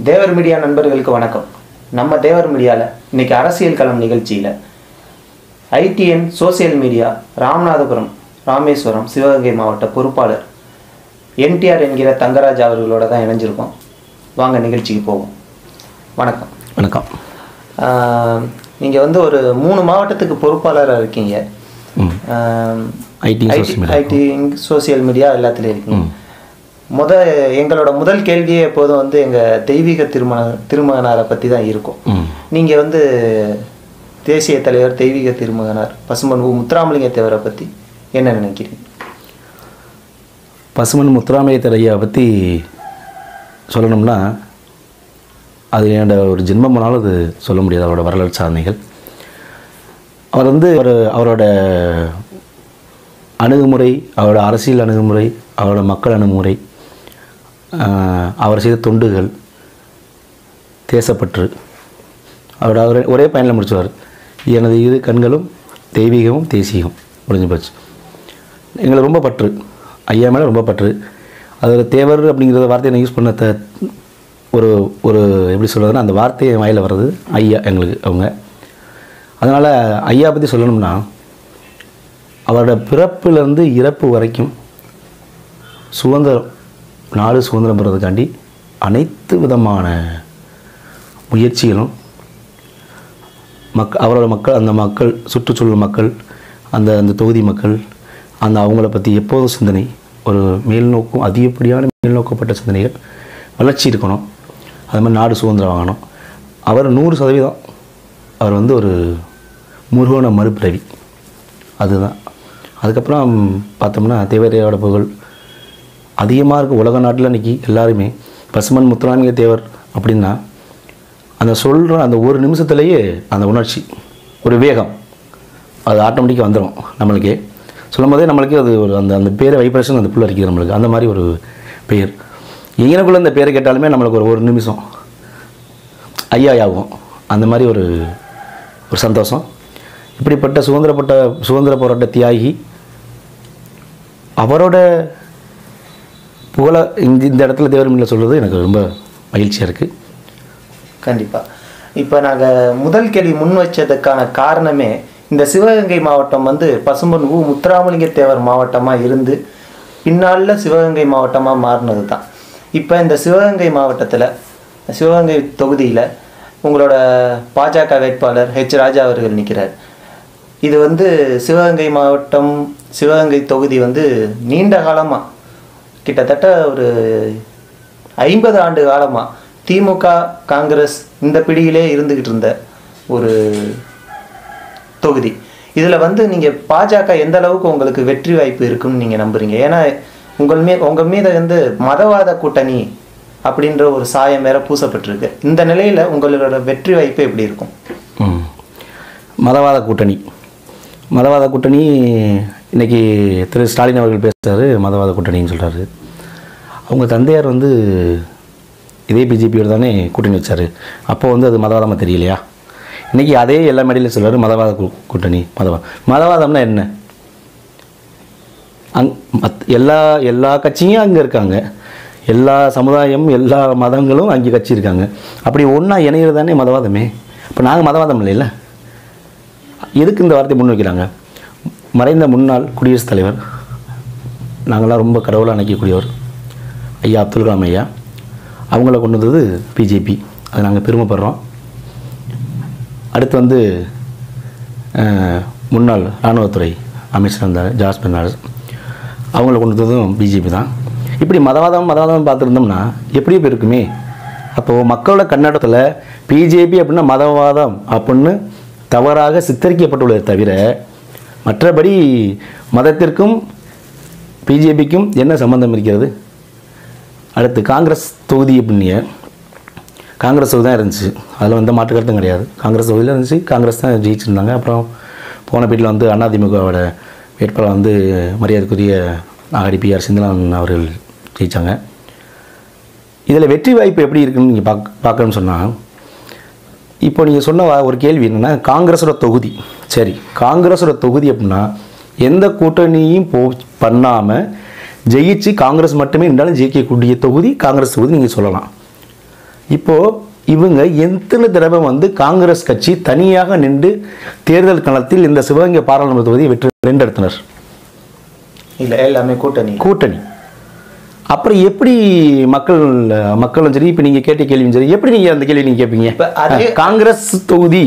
தேவர் media நண்பர்களுக்கு வணக்கம். நம்ம தேவர் மீடியாவில் இன்னைக்கு அரசியல் களம் நிகழ்ச்சியில் ITN social media Ramanathapuram, Rameswaram, Sivaganga மாவட்ட பொறுப்பாளர் என்டிஆர் என்கிற தங்கராஜ் அவர்களோட தான் இணைஞ்சிருக்கோம். வாங்க நிகழ்ச்சிக்கு போவோம். வணக்கம். வணக்கம். நீங்கள் ஒரு 3 மாவட்டத்துக்கு பொறுப்பாளராக இருக்கீங்க. ஐடி சோசியல் மீடியா எல்லாத்துலேயும் இருக்கீங்க. எங்களோட முதல் கேள்வியே எப்போதும் எங்கள் தெய்வீக திருமகனாரை பற்றி தான் இருக்கும். நீங்கள் தேசிய தலைவர் தெய்வீக திருமகனார் பசும்பன் முத்துராமலிங்க தேவரை பற்றி என்ன நினைக்கிறீங்க? பசும்பன் முத்துராமலிங்க தேவரையை பற்றி சொல்லணும்னா அது என்னோட ஒரு ஜென்மமானாலும் அது சொல்ல முடியாது. அவரோட வரலாற்று சாதனைகள், அவர் அவரோட அணுகுமுறை, அவரோட அரசியல் அணுகுமுறை, அவரோட மக்கள் அணுகுமுறை, அவர் செய்த தொண்டுகள், தேசப்பற்று, அவர் ஒரே பயனில் முடிச்சுவார். எனது இரு கண்களும் தெய்வீகமும் தேசியமும் முடிஞ்சு போச்சு. எங்களுக்கு ரொம்ப பற்று, ஐயா மேலே ரொம்ப பற்று. அது தேவர் அப்படிங்கிற வார்த்தையை நான் யூஸ் பண்ண ஒரு எப்படி சொல்கிறதுனா அந்த வார்த்தையை வாயில் வர்றது ஐயா எங்களுக்கு அவங்க. அதனால் ஐயா பற்றி சொல்லணும்னா அவரோட பிறப்பிலேருந்து இறப்பு வரைக்கும் நாடு சுதந்திரம் பெறதுக்காண்டி அனைத்து விதமான முயற்சிகளும் அவரோட மக்கள் சுற்றுச்சூழல் மக்கள், அந்த தொகுதி மக்கள், அவங்கள பற்றி எப்போதும் சிந்தனை, ஒரு மேல்நோக்கும் அதிகப்படியான மேல்நோக்கப்பட்ட சிந்தனைகள், வளர்ச்சி இருக்கணும். அது மாதிரி நாடு சுதந்திரம் வாங்கணும். அவர் 100% அவர் ஒரு முருகன மறுபிறவி. அதுதான். அதுக்கப்புறம் பார்த்தோம்னா தேவரையோட புகழ் அதிகமாக இருக்குது உலக நாட்டில். இன்றைக்கி எல்லாருமே பசும்பன் முத்துராமலிங்க தேவர் அப்படின்னா அந்த சொல்கிற அந்த ஒரு நிமிஷத்துலேயே அந்த உணர்ச்சி, ஒரு வேகம், அது ஆட்டோமேட்டிக்காக வந்துடும் நம்மளுக்கே. சொல்லும் போதே நம்மளுக்கே அது ஒரு அந்த பேரை வைப்ரேஷன் அந்த புள்ள இருக்குது நம்மளுக்கு. அந்த மாதிரி ஒரு பெயர் எங்கனக்குள்ளே அந்த பேரை கேட்டாலுமே நம்மளுக்கு ஒரு நிமிஷம் ஐயா ஆகும். அந்த மாதிரி ஒரு சந்தோஷம். இப்படிப்பட்ட சுதந்திர போராட்ட தியாகி அவரோட புகழ இந்த இடத்துல தேவர் மீடியா சொல்கிறது எனக்கு ரொம்ப மகிழ்ச்சியாக இருக்குது. கண்டிப்பாக. இப்போ நாங்கள் முதல் கேள்வி முன் வச்சதுக்கான காரணமே இந்த சிவகங்கை மாவட்டம் பசும்பன் முத்துராமலிங்க தேவர் மாவட்டமாக இருந்து பின்னால் சிவகங்கை மாவட்டமாக மாறினது தான். இப்போ இந்த சிவகங்கை மாவட்டத்தில், சிவகங்கை தொகுதியில் உங்களோட பாஜக வேட்பாளர் ஹெச் ராஜா அவர்கள் நிற்கிறார். இது சிவகங்கை மாவட்டம், சிவகங்கை தொகுதி நீண்ட காலமாக, கிட்டத்தட்ட ஒரு 50 ஆண்டு காலமாக திமுக காங்கிரஸ் இந்த பிடியிலே இருந்துக்கிட்டு இருந்த ஒரு தொகுதி. இதில் நீங்கள் பாஜக எந்த அளவுக்கு உங்களுக்கு வெற்றி வாய்ப்பு இருக்குன்னு நீங்கள் நம்புறீங்க? ஏன்னா உங்கள் மீது மதவாத கூட்டணி அப்படின்ற ஒரு சாயம் வேற பூசப்பட்டிருக்கு. இந்த நிலையில் உங்களோட வெற்றி வாய்ப்பு எப்படி இருக்கும்? மதவாத கூட்டணி இன்றைக்கி திரு ஸ்டாலின் அவர்கள் பேசுகிறாரு, மதவாத கூட்டணின்னு சொல்கிறாரு. அவங்க தந்தையார் இதே பிஜேபியோட தானே கூட்டணி வச்சார். அப்போது அது மதவாதமாக தெரியலையா? இன்றைக்கி அதே எல்லா மேடையிலும் சொல்கிறார் மதவாத கூட்டணி. மதவாதம்னா என்ன? எல்லா கட்சியும் அங்கே இருக்காங்க, எல்லா சமுதாயம், எல்லா மதங்களும் அங்கே கட்சி இருக்காங்க. அப்படி ஒன்றா இணைகிறது தானே மதவாதமே. இப்போ நாங்கள் மதவாதம் இல்லைல்ல. எதுக்கு இந்த வார்த்தை முன் வைக்கிறாங்க? மறைந்த முன்னாள் குடியரசுத் தலைவர், நாங்களாம் ரொம்ப கடவுளாக நினைக்கக்கூடியவர் ஐயா அப்துல் கலாம் ஐயா, அவங்கள கொண்டு வந்தது பிஜேபி. அது நாங்கள் பெருமைப்படுறோம். அடுத்து முன்னாள் இராணுவத்துறை அமைச்சர் இருந்தார் ஜார்ஜ் பெர்னாண்டஸ், அவங்கள கொண்டு வந்ததும் பிஜேபி தான். இப்படி மதவாதம் பார்த்துருந்தோம்னா எப்படி இருக்குமே? அப்போது மக்களோட கண்ணோட்டத்தில் பிஜேபி அப்படின்னா மதவாதம் அப்படின்னு தவறாக சித்தரிக்கப்பட்டுள்ளதை தவிர மற்றபடி மதத்திற்கும் பிஜேபிக்கும் என்ன சம்பந்தம் இருக்கிறது? அடுத்து காங்கிரஸ் தொகுதி அப்படின்னிய காங்கிரஸ் தொகுதி தான் இருந்துச்சு. அதில் மாற்று கருத்தும் கிடையாது. காங்கிரஸ் தொகுதியில் இருந்துச்சு, காங்கிரஸ் தான் ஜெயிச்சிருந்தாங்க. அப்புறம் போன பீட்டில் அதிமுகவோட வேட்பாளர் மரியாதைக்குரிய ஆடிபிஆர் சிந்தலான் அவர்கள் ஜெயித்தாங்க. இதில் வெற்றி வாய்ப்பு எப்படி இருக்குன்னு நீங்கள் பார்க்கணும்னு சொன்னால், இப்போ நீங்கள் சொன்ன ஒரு கேள்வி என்னென்னா காங்கிரஸோட தொகுதி. சரி, காங்கிரஸோட தொகுதி அப்படின்னா எந்த கூட்டணியும் பண்ணாமல் ஜெயிச்சு காங்கிரஸ் மட்டுமே இருந்தாலும் ஜெயிக்கக்கூடிய தொகுதி காங்கிரஸ் தொகுதி நீங்கள் சொல்லலாம். இப்போது இவங்க எத்தனை தடவை வந்து காங்கிரஸ் கட்சி தனியாக நின்று தேர்தல் களத்தில் இந்த சிவகங்கை பாராளுமன்ற தொகுதியை வென்றெடுத்தனர்? இல்லை, எல்லாமே கூட்டணி. அப்புறம் எப்படி மக்களும் சரி, இப்போ நீங்கள் கேட்ட கேள்வியும் சரி, எப்படி நீங்கள் அந்த கேள்வி நீங்கள் கேட்பீங்க? காங்கிரஸ் தொகுதி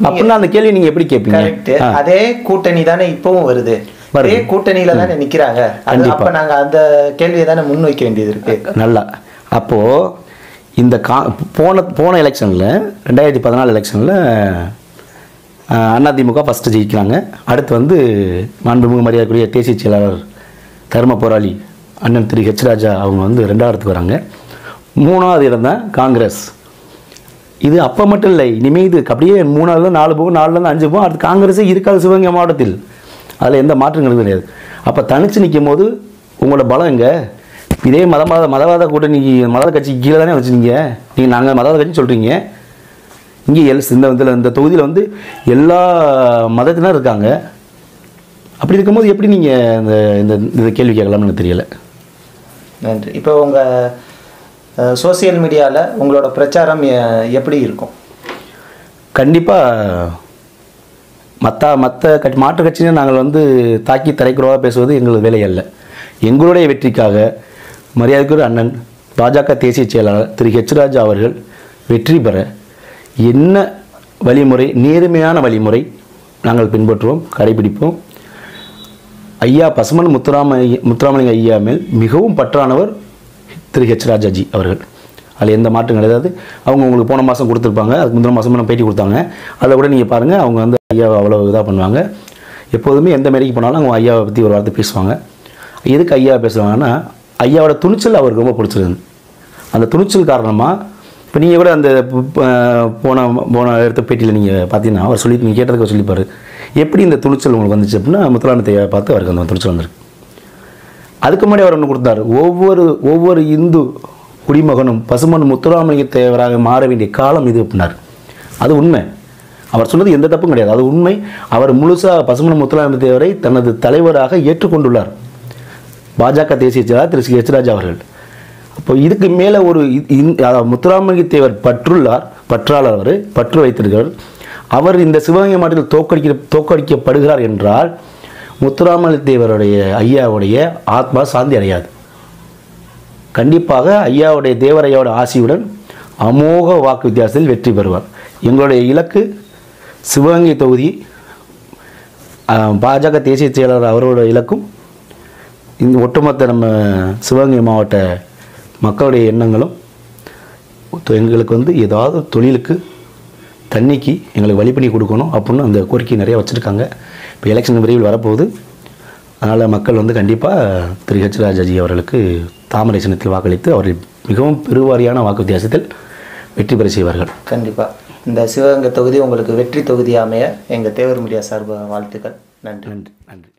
அப்படின்னா அந்த கேள்வி நீங்கள் எப்படி கேட்பீங்க? அதே கூட்டணி தானே இப்பவும் வருது, அதே கூட்டணியில தானே நிற்கிறாங்க. அப்போ நாங்கள் அந்த கேள்வியை தானே முன்வைக்க வேண்டியது இருக்கு. நல்லா. அப்போது இந்த போன எலெக்ஷனில் 2014 எலெக்ஷனில் அதிமுக ஃபஸ்ட்டு ஜெயிக்கிறாங்க. அடுத்து வந்து மாண்புமிகு மரியாதைக்குரிய தேசிய செயலாளர் தர்ம போராளி அண்ணன் திரு ஹெச் ராஜா அவங்க வந்து 2வது வராங்க. 3வது இடம் தான் காங்கிரஸ். இது அப்போ மட்டும் இல்லை, இனிமேல் இது அப்படியே 3ல் 4 போகும், 4ல் 5 போகும். அடுத்து காங்கிரஸே இருக்காது சிவகங்கை மாவட்டத்தில். அதில் எந்த மாற்றங்களும் கிடையாது. அப்போ தனித்து நிற்கும் போது உங்களோட பலம் எங்கே? இதே மதவாத கூட்டணி மதவாத கட்சிக்கு கீழே தானே வச்சுருங்க. நீங்கள் நாங்கள் மதவாத கட்சின்னு சொல்கிறீங்க. இங்கே இந்த தொகுதியில் வந்து எல்லா மதத்தினரும் இருக்காங்க. அப்படி இருக்கும்போது எப்படி நீங்கள் இந்த கேள்வி கேட்கலாம்னு எனக்கு தெரியலை. நன்றி. இப்போ உங்கள் சோசியல் மீடியாவில் உங்களோட பிரச்சாரம் எப்படி இருக்கும்? கண்டிப்பாக மாற்று கட்சியை நாங்கள் வந்து தாக்கி தரைக்குறவாக பேசுவது எங்களது வேலை அல்ல. எங்களுடைய வெற்றிக்காக மரியாதைக்குரிய அண்ணன் பாஜக தேசிய செயலாளர் திரு ஹெச் ராஜா அவர்கள் வெற்றி பெற என்ன வழிமுறை, நேர்மையான வழிமுறை நாங்கள் பின்பற்றுவோம், கடைபிடிப்போம். ஐயா பசுமன் முத்துராமலிங்க ஐயா மேல் மிகவும் பற்றானவர் திரு ஹெச் ராஜாஜி அவர்கள். அதில் எந்த மாற்றம் கிடையாது. அவங்க உங்களுக்கு போன மாதம் கொடுத்துருப்பாங்க, அதுக்கு முந்தின மாதம் பேட்டி கொடுத்தாங்க. அதில் கூட நீங்கள் பாருங்கள், அவங்க வந்து ஐயாவை அவ்வளோ இதாக பண்ணுவாங்க. எப்போதுமே எந்த மேடைக்கு போனாலும் அவங்க ஐயாவை பற்றி ஒரு வார்த்தை பேசுவாங்க. எதுக்கு ஐயாவை பேசுவாங்கன்னா, ஐயாவோட துணிச்சல் அவருக்கு ரொம்ப பிடிச்சிருந்து. அந்த துணிச்சல் காரணமாக இப்போ நீங்கள் கூட அந்த போன எடுத்த பேட்டியில் நீங்கள் பார்த்தீங்கன்னா அவர் நீங்கள் கேட்டதுக்கு சொல்லிப்பார், எப்படி இந்த துணிச்சல் உங்களுக்கு வந்துச்சு அப்படின்னா முத்துராமலிங்க ஐயாவை பார்த்து அவருக்கு அந்த துணிச்சல் வந்திருக்கு. அதுக்கு முன்னாடி அவர் ஒன்று கொடுத்தாரு, ஒவ்வொரு இந்து குடிமகனும் பசுமன் முத்துராமலிங்க தேவராக மாற வேண்டிய காலம் இது அப்படின்னார். அது உண்மை. அவர் சொன்னது எந்த தப்பும் கிடையாது, அது உண்மை. அவர் முழுசாக பசுமன் முத்துராமலிங்க தேவரை தனது தலைவராக ஏற்றுக்கொண்டுள்ளார் பாஜக தேசிய செயலாளர் திரு ஹெச் ராஜா அவர்கள். அப்போ இதுக்கு மேலே ஒரு முத்துராமலிங்க தேவர் பற்றாளர், அவர் பற்று வைத்திருக்கிறார். அவர் இந்த சிவகங்கை மாவட்டத்தில் தோற்கடிக்கப்படுகிறார் என்றால் முத்துராமலிங்க தேவருடைய ஐயாவுடைய ஆத்மா சாந்தி அடையாது. கண்டிப்பாக ஐயாவுடைய தேவரையாவோட ஆசியுடன் அமோக வாக்கு வித்தியாசத்தில் வெற்றி பெறுவார். எங்களுடைய இலக்கு சிவகங்கை தொகுதி, பாஜக தேசிய செயலாளர் அவரோட இலக்கும் இந்த ஒட்டுமொத்த நம்ம சிவகங்கை மாவட்ட மக்களுடைய எண்ணங்களும் எங்களுக்கு வந்து ஏதாவது தொழிலுக்கு தண்ணிக்கு எங்களுக்கு வழி பண்ணி கொடுக்கணும் அப்படின்னு அந்த கோரிக்கை நிறைய வச்சுருக்காங்க. இப்போ எலெக்ஷன் விரைவில் வரப்போகுது. அதனால் மக்கள் வந்து கண்டிப்பாக திரு ஹெச் ராஜாஜி அவர்களுக்கு தாமரை சின்னத்தில் வாக்களித்து அவர்கள் மிகவும் பெருவாரியான வாக்கு வித்தியாசத்தில் வெற்றி பெற செய்வார்கள். கண்டிப்பாக இந்த சிவகங்கை தொகுதி உங்களுக்கு வெற்றி தொகுதி அமைய எங்கள் தேவர் மீடியா சார்பாக வாழ்த்துக்கள். நன்றி. நன்றி.